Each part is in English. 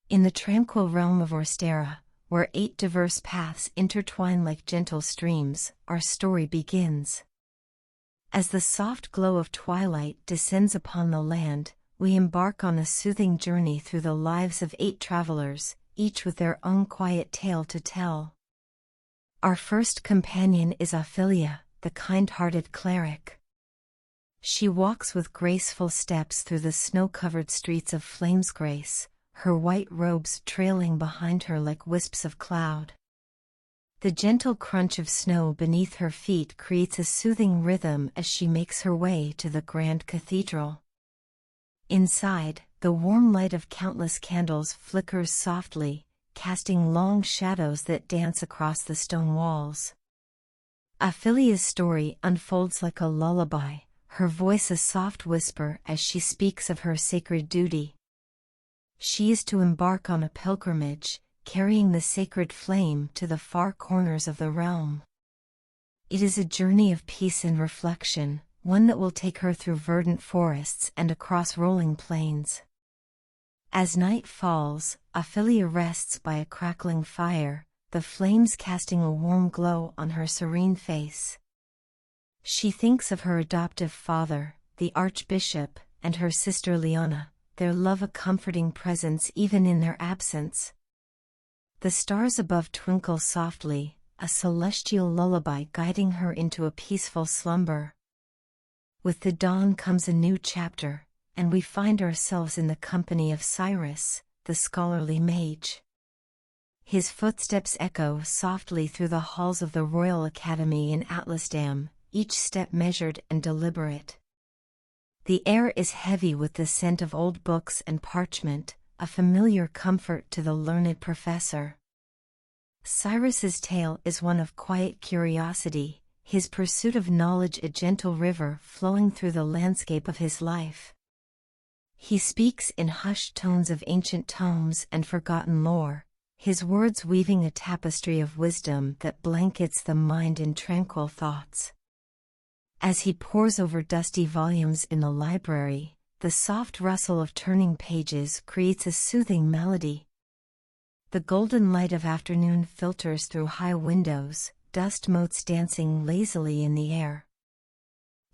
In the tranquil realm of Orstera, where 8 diverse paths intertwine like gentle streams, our story begins. As the soft glow of twilight descends upon the land, we embark on a soothing journey through the lives of 8 travelers, each with their own quiet tale to tell. Our first companion is Ophelia, the kind-hearted cleric. She walks with graceful steps through the snow-covered streets of Flamesgrace, her white robes trailing behind her like wisps of cloud. The gentle crunch of snow beneath her feet creates a soothing rhythm as she makes her way to the grand cathedral. Inside, the warm light of countless candles flickers softly, casting long shadows that dance across the stone walls. Ophelia's story unfolds like a lullaby, her voice a soft whisper as she speaks of her sacred duty. She is to embark on a pilgrimage, carrying the sacred flame to the far corners of the realm. It is a journey of peace and reflection, one that will take her through verdant forests and across rolling plains. As night falls, Ophelia rests by a crackling fire, the flames casting a warm glow on her serene face. She thinks of her adoptive father, the Archbishop, and her sister Leona, their love a comforting presence even in their absence. The stars above twinkle softly, a celestial lullaby guiding her into a peaceful slumber. With the dawn comes a new chapter, and we find ourselves in the company of Cyrus, the scholarly mage. His footsteps echo softly through the halls of the Royal Academy in Atlasdam, each step measured and deliberate. The air is heavy with the scent of old books and parchment, a familiar comfort to the learned professor. Cyrus's tale is one of quiet curiosity, his pursuit of knowledge a gentle river flowing through the landscape of his life. He speaks in hushed tones of ancient tomes and forgotten lore, his words weaving a tapestry of wisdom that blankets the mind in tranquil thoughts. As he pores over dusty volumes in the library, the soft rustle of turning pages creates a soothing melody. The golden light of afternoon filters through high windows, dust motes dancing lazily in the air.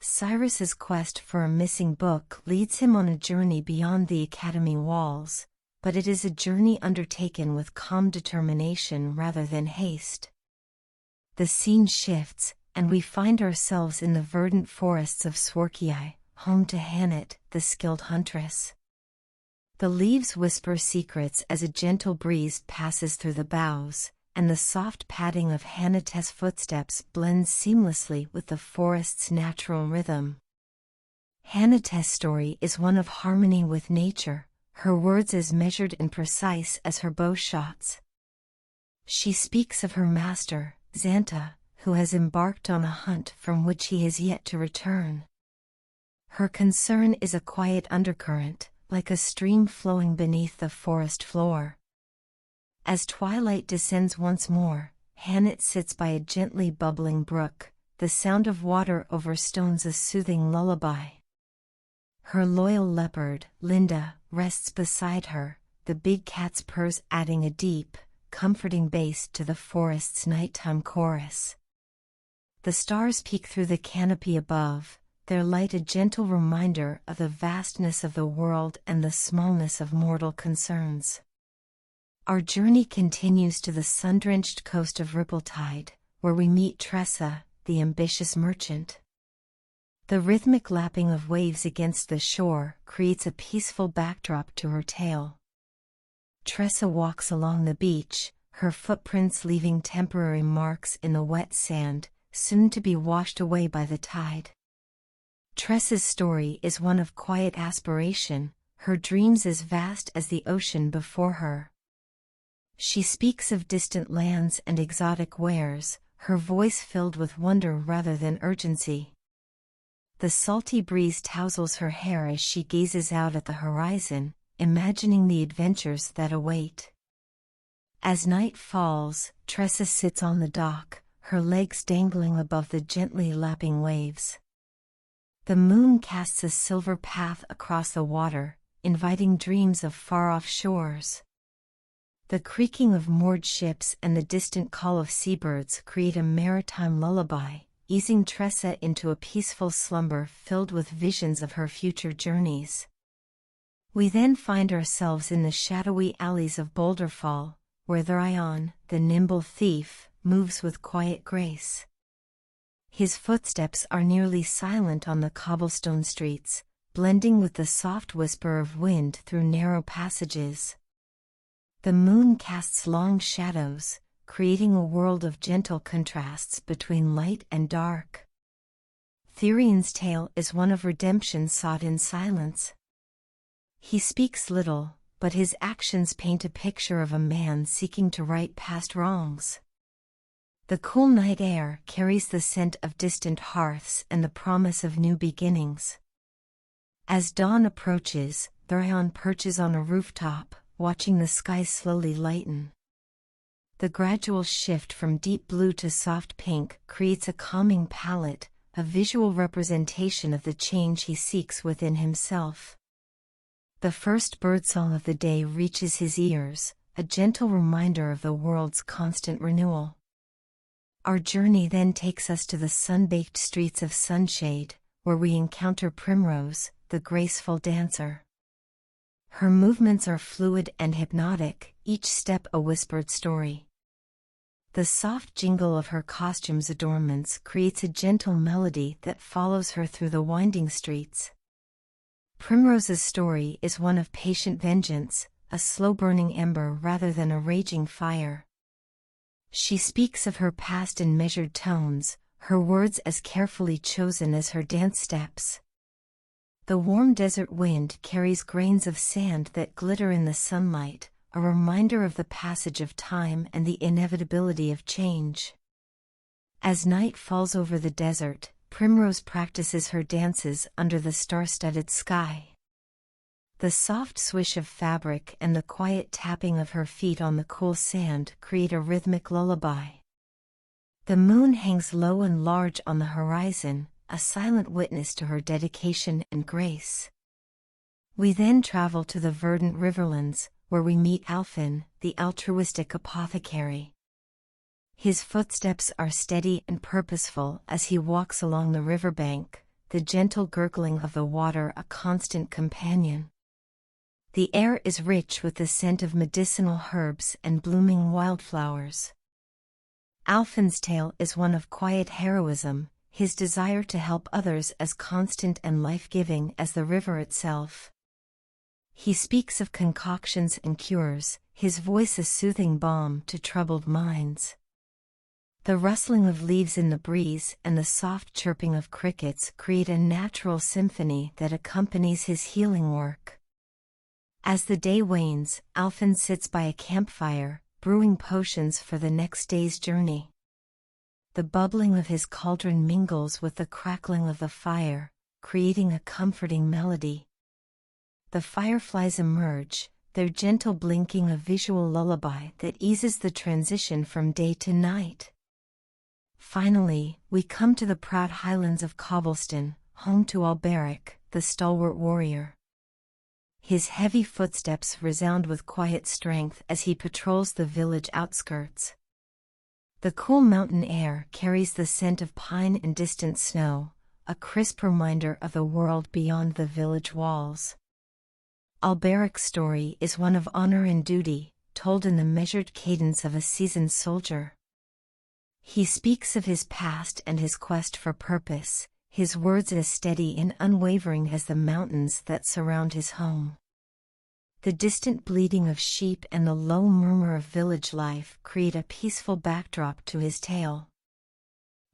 Cyrus's quest for a missing book leads him on a journey beyond the academy walls, but it is a journey undertaken with calm determination rather than haste. The scene shifts, and we find ourselves in the verdant forests of Swarkii, home to Hannah, the skilled huntress. The leaves whisper secrets as a gentle breeze passes through the boughs, and the soft padding of Hannah's footsteps blends seamlessly with the forest's natural rhythm. Hannah's story is one of harmony with nature, her words as measured and precise as her bow shots. She speaks of her master, Xanta, who has embarked on a hunt from which he has yet to return. Her concern is a quiet undercurrent, like a stream flowing beneath the forest floor. As twilight descends once more, Hannah sits by a gently bubbling brook, the sound of water over stones a soothing lullaby. Her loyal leopard, Linda, rests beside her, the big cat's purrs adding a deep, comforting bass to the forest's nighttime chorus. The stars peek through the canopy above, their light a gentle reminder of the vastness of the world and the smallness of mortal concerns. Our journey continues to the sun-drenched coast of Rippletide, where we meet Tressa, the ambitious merchant. The rhythmic lapping of waves against the shore creates a peaceful backdrop to her tale. Tressa walks along the beach, her footprints leaving temporary marks in the wet sand, soon to be washed away by the tide. Tressa's story is one of quiet aspiration, her dreams as vast as the ocean before her. She speaks of distant lands and exotic wares, her voice filled with wonder rather than urgency. The salty breeze tousles her hair as she gazes out at the horizon, imagining the adventures that await. As night falls, Tressa sits on the dock, her legs dangling above the gently lapping waves. The moon casts a silver path across the water, inviting dreams of far-off shores. The creaking of moored ships and the distant call of seabirds create a maritime lullaby, easing Tressa into a peaceful slumber filled with visions of her future journeys. We then find ourselves in the shadowy alleys of Boulderfall, where Therion, the nimble thief, moves with quiet grace. His footsteps are nearly silent on the cobblestone streets, blending with the soft whisper of wind through narrow passages. The moon casts long shadows, creating a world of gentle contrasts between light and dark. Therion's tale is one of redemption sought in silence. He speaks little, but his actions paint a picture of a man seeking to right past wrongs. The cool night air carries the scent of distant hearths and the promise of new beginnings. As dawn approaches, Therion perches on a rooftop, watching the sky slowly lighten. The gradual shift from deep blue to soft pink creates a calming palette, a visual representation of the change he seeks within himself. The first birdsong of the day reaches his ears, a gentle reminder of the world's constant renewal. Our journey then takes us to the sun-baked streets of Sunshade, where we encounter Primrose, the graceful dancer. Her movements are fluid and hypnotic, each step a whispered story. The soft jingle of her costume's adornments creates a gentle melody that follows her through the winding streets. Primrose's story is one of patient vengeance, a slow-burning ember rather than a raging fire. She speaks of her past in measured tones, her words as carefully chosen as her dance steps. The warm desert wind carries grains of sand that glitter in the sunlight, a reminder of the passage of time and the inevitability of change. As night falls over the desert, Primrose practices her dances under the star-studded sky. The soft swish of fabric and the quiet tapping of her feet on the cool sand create a rhythmic lullaby. The moon hangs low and large on the horizon, a silent witness to her dedication and grace. We then travel to the verdant riverlands, where we meet Alfin, the altruistic apothecary. His footsteps are steady and purposeful as he walks along the riverbank, the gentle gurgling of the water a constant companion. The air is rich with the scent of medicinal herbs and blooming wildflowers. Alfin's tale is one of quiet heroism, his desire to help others as constant and life-giving as the river itself. He speaks of concoctions and cures, his voice a soothing balm to troubled minds. The rustling of leaves in the breeze and the soft chirping of crickets create a natural symphony that accompanies his healing work. As the day wanes, Alfin sits by a campfire, brewing potions for the next day's journey. The bubbling of his cauldron mingles with the crackling of the fire, creating a comforting melody. The fireflies emerge, their gentle blinking a visual lullaby that eases the transition from day to night. Finally, we come to the proud highlands of Cobblestone, home to Alberic, the stalwart warrior. His heavy footsteps resound with quiet strength as he patrols the village outskirts. The cool mountain air carries the scent of pine and distant snow, a crisp reminder of the world beyond the village walls. Alberic's story is one of honor and duty, told in the measured cadence of a seasoned soldier. He speaks of his past and his quest for purpose, his words as steady and unwavering as the mountains that surround his home. The distant bleating of sheep and the low murmur of village life create a peaceful backdrop to his tale.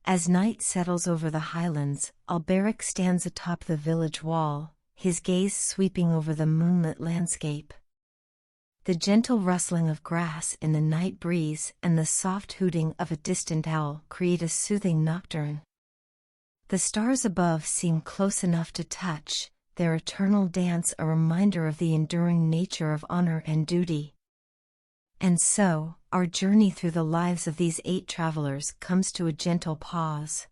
As night settles over the highlands, Alberic stands atop the village wall, his gaze sweeping over the moonlit landscape. The gentle rustling of grass in the night breeze and the soft hooting of a distant owl create a soothing nocturne. The stars above seem close enough to touch, their eternal dance a reminder of the enduring nature of honor and duty. And so, our journey through the lives of these 8 travelers comes to a gentle pause.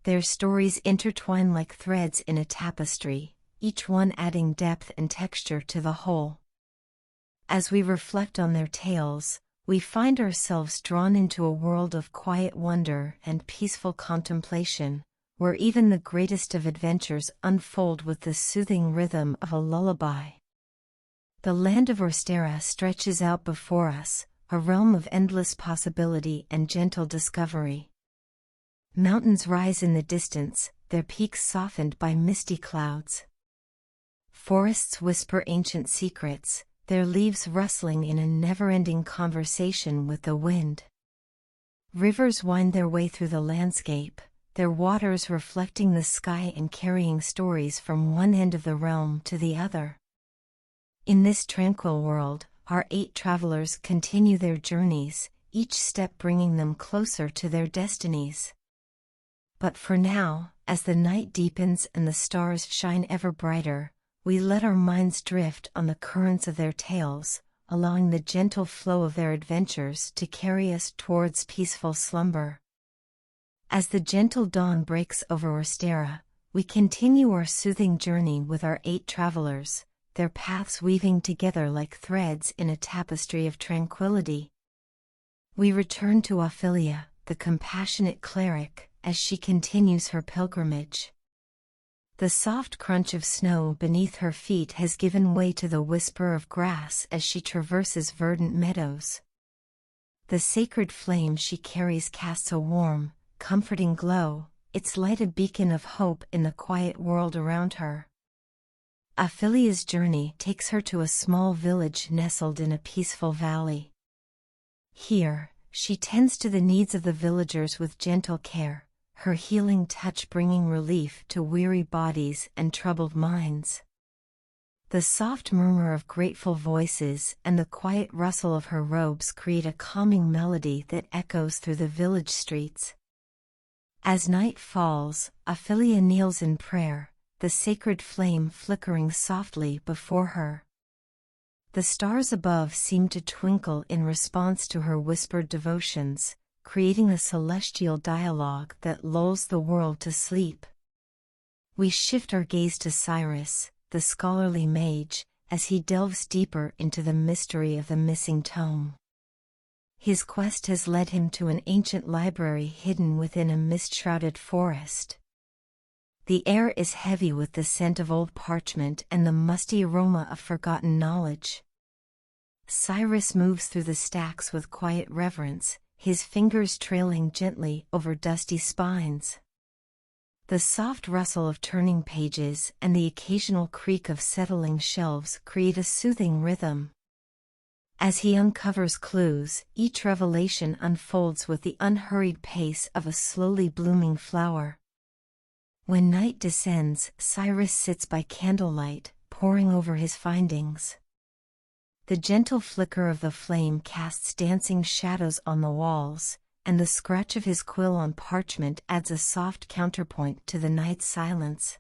Their stories intertwine like threads in a tapestry, each one adding depth and texture to the whole. As we reflect on their tales, we find ourselves drawn into a world of quiet wonder and peaceful contemplation, where even the greatest of adventures unfold with the soothing rhythm of a lullaby. The land of Orstera stretches out before us, a realm of endless possibility and gentle discovery. Mountains rise in the distance, their peaks softened by misty clouds. Forests whisper ancient secrets, their leaves rustling in a never-ending conversation with the wind. Rivers wind their way through the landscape, their waters reflecting the sky and carrying stories from one end of the realm to the other. In this tranquil world, our 8 travelers continue their journeys, each step bringing them closer to their destinies. But for now, as the night deepens and the stars shine ever brighter, we let our minds drift on the currents of their tales, allowing the gentle flow of their adventures to carry us towards peaceful slumber. As the gentle dawn breaks over Orstera, we continue our soothing journey with our 8 travelers, their paths weaving together like threads in a tapestry of tranquility. We return to Ophelia, the compassionate cleric, as she continues her pilgrimage. The soft crunch of snow beneath her feet has given way to the whisper of grass as she traverses verdant meadows. The sacred flame she carries casts a warm, comforting glow, its light a beacon of hope in the quiet world around her. Ophelia's journey takes her to a small village nestled in a peaceful valley. Here, she tends to the needs of the villagers with gentle care, her healing touch bringing relief to weary bodies and troubled minds. The soft murmur of grateful voices and the quiet rustle of her robes create a calming melody that echoes through the village streets. As night falls, Ophelia kneels in prayer, the sacred flame flickering softly before her. The stars above seem to twinkle in response to her whispered devotions, creating a celestial dialogue that lulls the world to sleep. We shift our gaze to Cyrus, the scholarly mage, as he delves deeper into the mystery of the missing tome. His quest has led him to an ancient library hidden within a mist-shrouded forest. The air is heavy with the scent of old parchment and the musty aroma of forgotten knowledge. Cyrus moves through the stacks with quiet reverence, his fingers trailing gently over dusty spines. The soft rustle of turning pages and the occasional creak of settling shelves create a soothing rhythm. As he uncovers clues, each revelation unfolds with the unhurried pace of a slowly blooming flower. When night descends, Cyrus sits by candlelight, poring over his findings. The gentle flicker of the flame casts dancing shadows on the walls, and the scratch of his quill on parchment adds a soft counterpoint to the night's silence.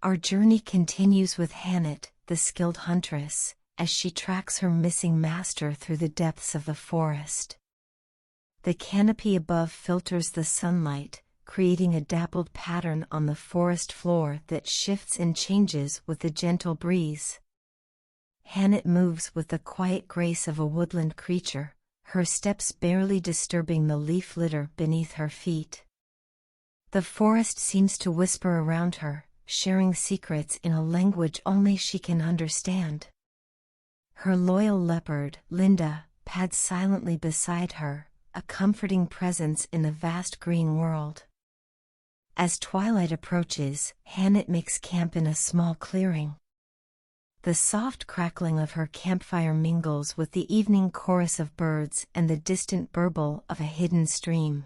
Our journey continues with Hannah, the skilled huntress, as she tracks her missing master through the depths of the forest. The canopy above filters the sunlight, creating a dappled pattern on the forest floor that shifts and changes with the gentle breeze. Hannah moves with the quiet grace of a woodland creature, her steps barely disturbing the leaf litter beneath her feet. The forest seems to whisper around her, sharing secrets in a language only she can understand. Her loyal leopard, Linda, pads silently beside her, a comforting presence in the vast green world. As twilight approaches, Hannah makes camp in a small clearing. The soft crackling of her campfire mingles with the evening chorus of birds and the distant burble of a hidden stream.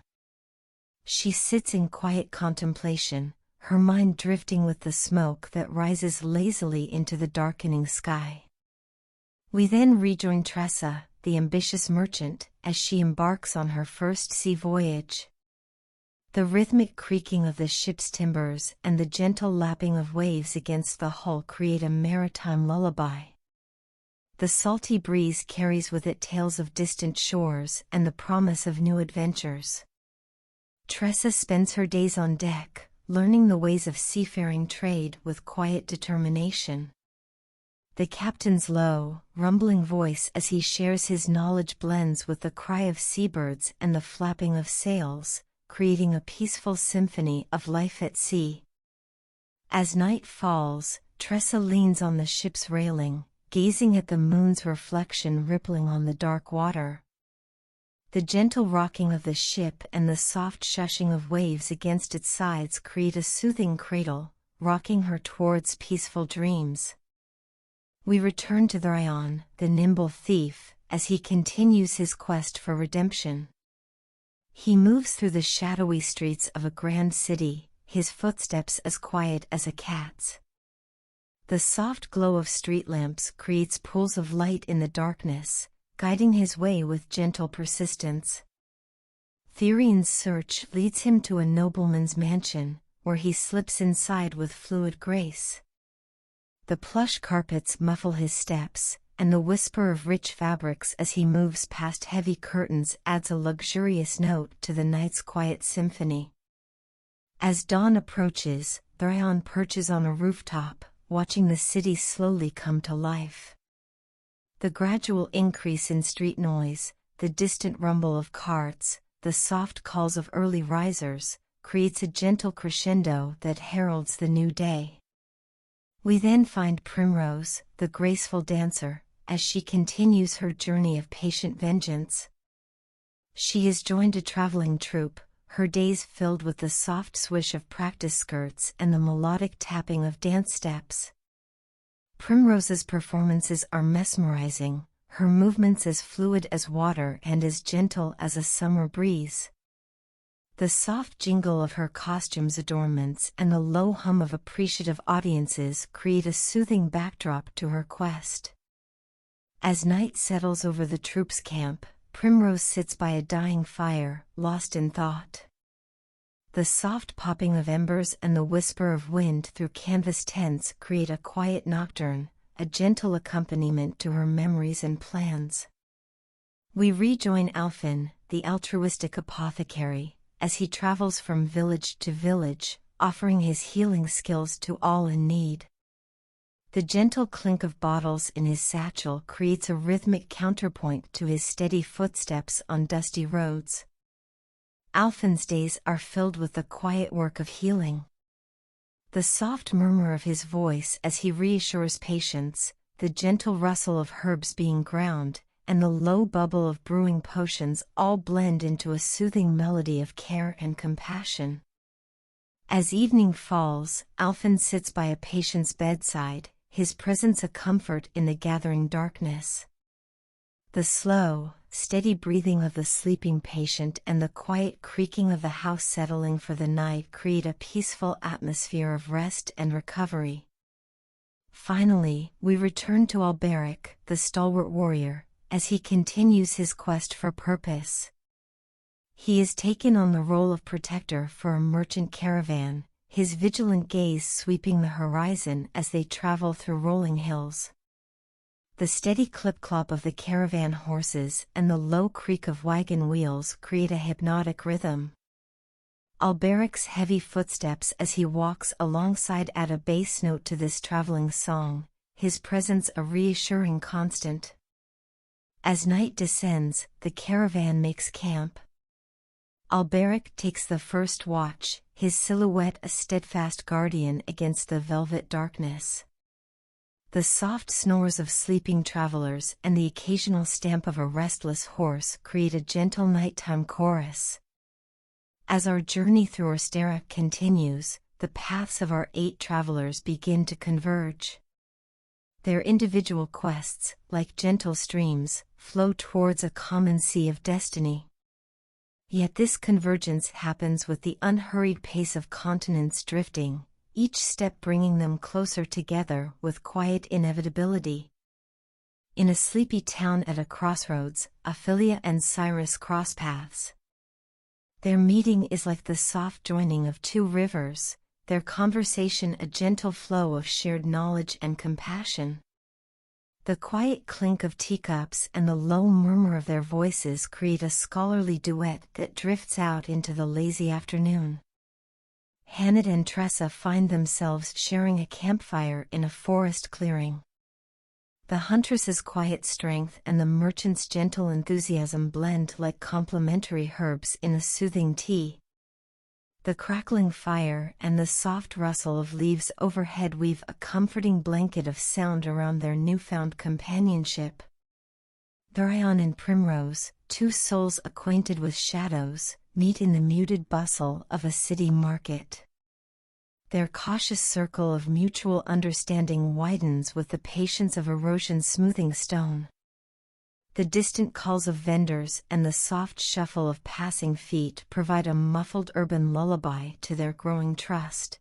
She sits in quiet contemplation, her mind drifting with the smoke that rises lazily into the darkening sky. We then rejoin Tressa, the ambitious merchant, as she embarks on her first sea voyage. The rhythmic creaking of the ship's timbers and the gentle lapping of waves against the hull create a maritime lullaby. The salty breeze carries with it tales of distant shores and the promise of new adventures. Tressa spends her days on deck, learning the ways of seafaring trade with quiet determination. The captain's low, rumbling voice as he shares his knowledge blends with the cry of seabirds and the flapping of sails, creating a peaceful symphony of life at sea. As night falls, Tressa leans on the ship's railing, gazing at the moon's reflection rippling on the dark water. The gentle rocking of the ship and the soft shushing of waves against its sides create a soothing cradle, rocking her towards peaceful dreams. We return to Thrawn, the nimble thief, as he continues his quest for redemption. He moves through the shadowy streets of a grand city, his footsteps as quiet as a cat's. The soft glow of street lamps creates pools of light in the darkness, guiding his way with gentle persistence. Thyrian's search leads him to a nobleman's mansion, where he slips inside with fluid grace. The plush carpets muffle his steps, and the whisper of rich fabrics as he moves past heavy curtains adds a luxurious note to the night's quiet symphony. As dawn approaches, Thrawn perches on a rooftop, watching the city slowly come to life. The gradual increase in street noise, the distant rumble of carts, the soft calls of early risers, creates a gentle crescendo that heralds the new day. We then find Primrose, the graceful dancer, as she continues her journey of patient vengeance. She has joined a traveling troupe, her days filled with the soft swish of practice skirts and the melodic tapping of dance steps. Primrose's performances are mesmerizing, her movements as fluid as water and as gentle as a summer breeze. The soft jingle of her costume's adornments and the low hum of appreciative audiences create a soothing backdrop to her quest. As night settles over the troops' camp, Primrose sits by a dying fire, lost in thought. The soft popping of embers and the whisper of wind through canvas tents create a quiet nocturne, a gentle accompaniment to her memories and plans. We rejoin Alfin, the altruistic apothecary, as he travels from village to village, offering his healing skills to all in need. The gentle clink of bottles in his satchel creates a rhythmic counterpoint to his steady footsteps on dusty roads. Alfin's days are filled with the quiet work of healing. The soft murmur of his voice as he reassures patients, the gentle rustle of herbs being ground, and the low bubble of brewing potions all blend into a soothing melody of care and compassion. As evening falls, Alfin sits by a patient's bedside, his presence a comfort in the gathering darkness. The slow, steady breathing of the sleeping patient and the quiet creaking of the house settling for the night create a peaceful atmosphere of rest and recovery. Finally, we return to Alberic, the stalwart warrior, as he continues his quest for purpose. He is taken on the role of protector for a merchant caravan, his vigilant gaze sweeping the horizon as they travel through rolling hills. The steady clip-clop of the caravan horses and the low creak of wagon wheels create a hypnotic rhythm. Alberic's heavy footsteps as he walks alongside add a bass note to this traveling song, his presence a reassuring constant. As night descends, the caravan makes camp. Alberic takes the first watch, his silhouette a steadfast guardian against the velvet darkness. The soft snores of sleeping travelers and the occasional stamp of a restless horse create a gentle nighttime chorus. As our journey through Ostera continues, the paths of our 8 travelers begin to converge. Their individual quests, like gentle streams, flow towards a common sea of destiny. Yet this convergence happens with the unhurried pace of continents drifting, each step bringing them closer together with quiet inevitability. In a sleepy town at a crossroads, Ophelia and Cyrus cross paths. Their meeting is like the soft joining of 2 rivers, their conversation a gentle flow of shared knowledge and compassion. The quiet clink of teacups and the low murmur of their voices create a scholarly duet that drifts out into the lazy afternoon. Hannet and Tressa find themselves sharing a campfire in a forest clearing. The huntress's quiet strength and the merchant's gentle enthusiasm blend like complementary herbs in a soothing tea. The crackling fire and the soft rustle of leaves overhead weave a comforting blanket of sound around their newfound companionship. Therion and Primrose, two souls acquainted with shadows, meet in the muted bustle of a city market. Their cautious circle of mutual understanding widens with the patience of erosion smoothing stone. The distant calls of vendors and the soft shuffle of passing feet provide a muffled urban lullaby to their growing trust.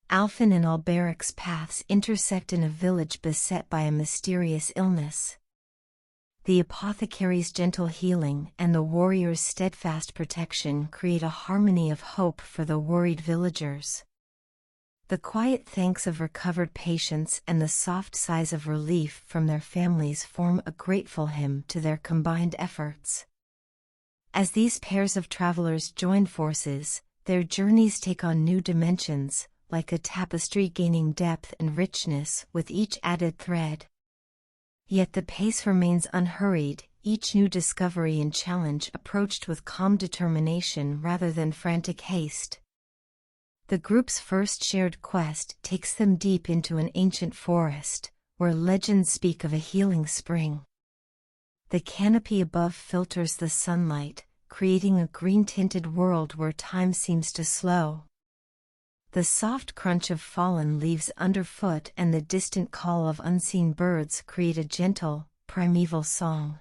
Alphen and Alberic's paths intersect in a village beset by a mysterious illness. The apothecary's gentle healing and the warrior's steadfast protection create a harmony of hope for the worried villagers. The quiet thanks of recovered patients and the soft sighs of relief from their families form a grateful hymn to their combined efforts. As these pairs of travelers join forces, their journeys take on new dimensions, like a tapestry gaining depth and richness with each added thread. Yet the pace remains unhurried, each new discovery and challenge approached with calm determination rather than frantic haste. The group's first shared quest takes them deep into an ancient forest, where legends speak of a healing spring. The canopy above filters the sunlight, creating a green-tinted world where time seems to slow. The soft crunch of fallen leaves underfoot and the distant call of unseen birds create a gentle, primeval song.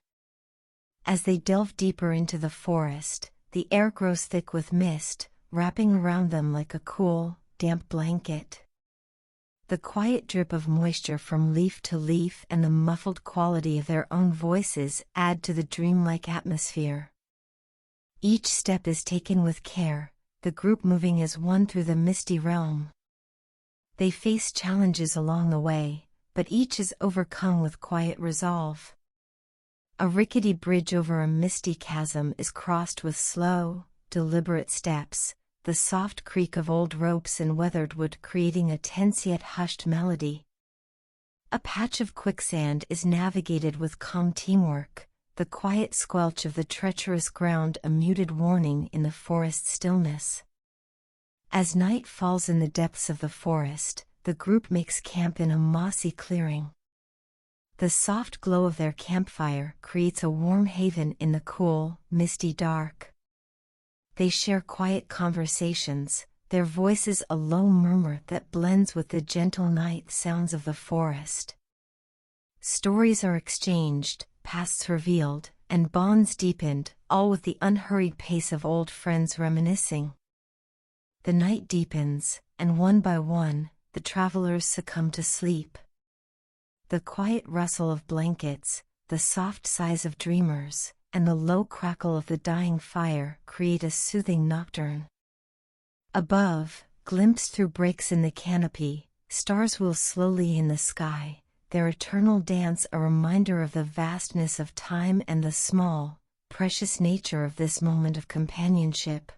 As they delve deeper into the forest, the air grows thick with mist, wrapping around them like a cool, damp blanket. The quiet drip of moisture from leaf to leaf and the muffled quality of their own voices add to the dreamlike atmosphere. Each step is taken with care, the group moving as one through the misty realm. They face challenges along the way, but each is overcome with quiet resolve. A rickety bridge over a misty chasm is crossed with slow, deliberate steps, the soft creak of old ropes and weathered wood creating a tense yet hushed melody. A patch of quicksand is navigated with calm teamwork, the quiet squelch of the treacherous ground a muted warning in the forest stillness. As night falls in the depths of the forest, the group makes camp in a mossy clearing. The soft glow of their campfire creates a warm haven in the cool, misty dark. They share quiet conversations, their voices a low murmur that blends with the gentle night sounds of the forest. Stories are exchanged, pasts revealed, and bonds deepened, all with the unhurried pace of old friends reminiscing. The night deepens, and one by one, the travelers succumb to sleep. The quiet rustle of blankets, the soft sighs of dreamers, and the low crackle of the dying fire create a soothing nocturne. Above, glimpsed through breaks in the canopy, stars wheel slowly in the sky, their eternal dance a reminder of the vastness of time and the small, precious nature of this moment of companionship.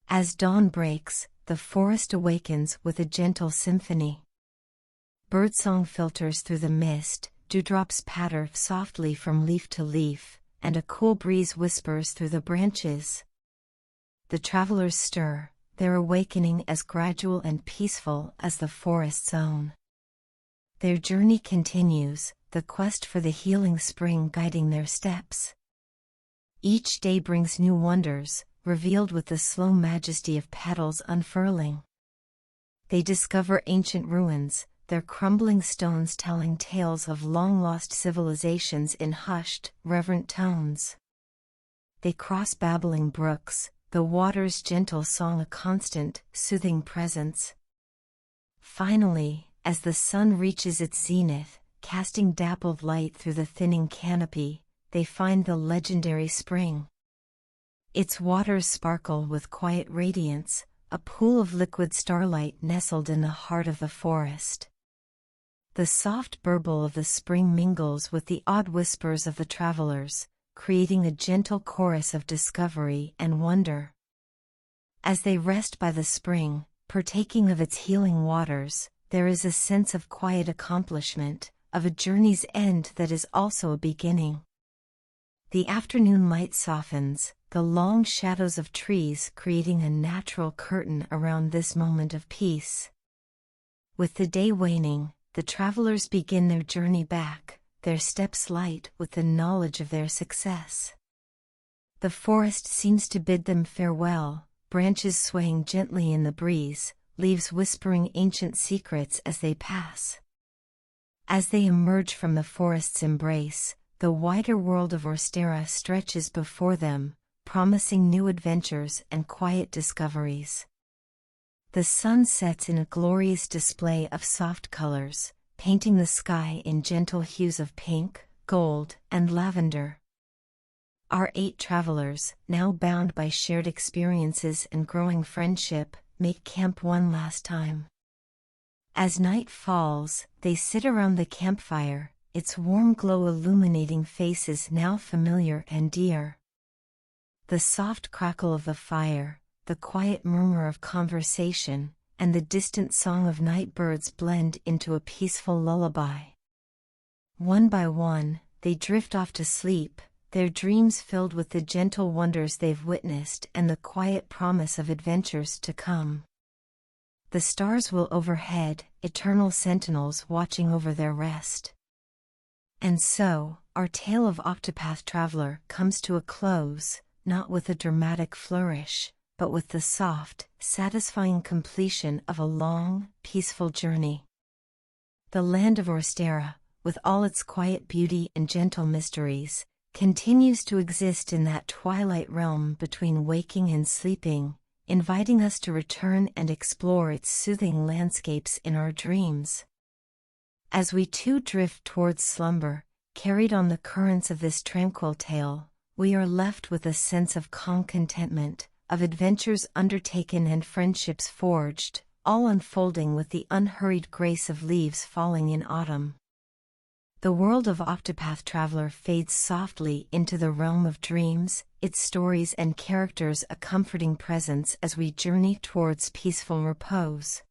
As dawn breaks, the forest awakens with a gentle symphony. Birdsong filters through the mist, dewdrops patter softly from leaf to leaf, and a cool breeze whispers through the branches. The travelers stir, their awakening as gradual and peaceful as the forest's own. Their journey continues, the quest for the healing spring guiding their steps. Each day brings new wonders, revealed with the slow majesty of petals unfurling. They discover ancient ruins, their crumbling stones telling tales of long-lost civilizations in hushed, reverent tones. They cross babbling brooks, the water's gentle song a constant, soothing presence. Finally, as the sun reaches its zenith, casting dappled light through the thinning canopy, they find the legendary spring. Its waters sparkle with quiet radiance, a pool of liquid starlight nestled in the heart of the forest. The soft burble of the spring mingles with the odd whispers of the travelers, creating a gentle chorus of discovery and wonder. As they rest by the spring, partaking of its healing waters, there is a sense of quiet accomplishment, of a journey's end that is also a beginning. The afternoon light softens, the long shadows of trees creating a natural curtain around this moment of peace. With the day waning, the travelers begin their journey back, their steps light with the knowledge of their success. The forest seems to bid them farewell, branches swaying gently in the breeze, leaves whispering ancient secrets as they pass. As they emerge from the forest's embrace, the wider world of Orstera stretches before them, promising new adventures and quiet discoveries. The sun sets in a glorious display of soft colors, painting the sky in gentle hues of pink, gold, and lavender. Our 8 travelers, now bound by shared experiences and growing friendship, make camp one last time. As night falls, they sit around the campfire, its warm glow illuminating faces now familiar and dear. The soft crackle of the fire, the quiet murmur of conversation, and the distant song of night birds blend into a peaceful lullaby. One by one, they drift off to sleep, their dreams filled with the gentle wonders they've witnessed and the quiet promise of adventures to come. The stars will overhead, eternal sentinels watching over their rest. And so, our tale of Octopath Traveler comes to a close, not with a dramatic flourish, but with the soft, satisfying completion of a long, peaceful journey. The land of Orstera, with all its quiet beauty and gentle mysteries, continues to exist in that twilight realm between waking and sleeping, inviting us to return and explore its soothing landscapes in our dreams. As we too drift towards slumber, carried on the currents of this tranquil tale, we are left with a sense of calm contentment, of adventures undertaken and friendships forged, all unfolding with the unhurried grace of leaves falling in autumn. The world of Octopath Traveler fades softly into the realm of dreams, its stories and characters a comforting presence as we journey towards peaceful repose.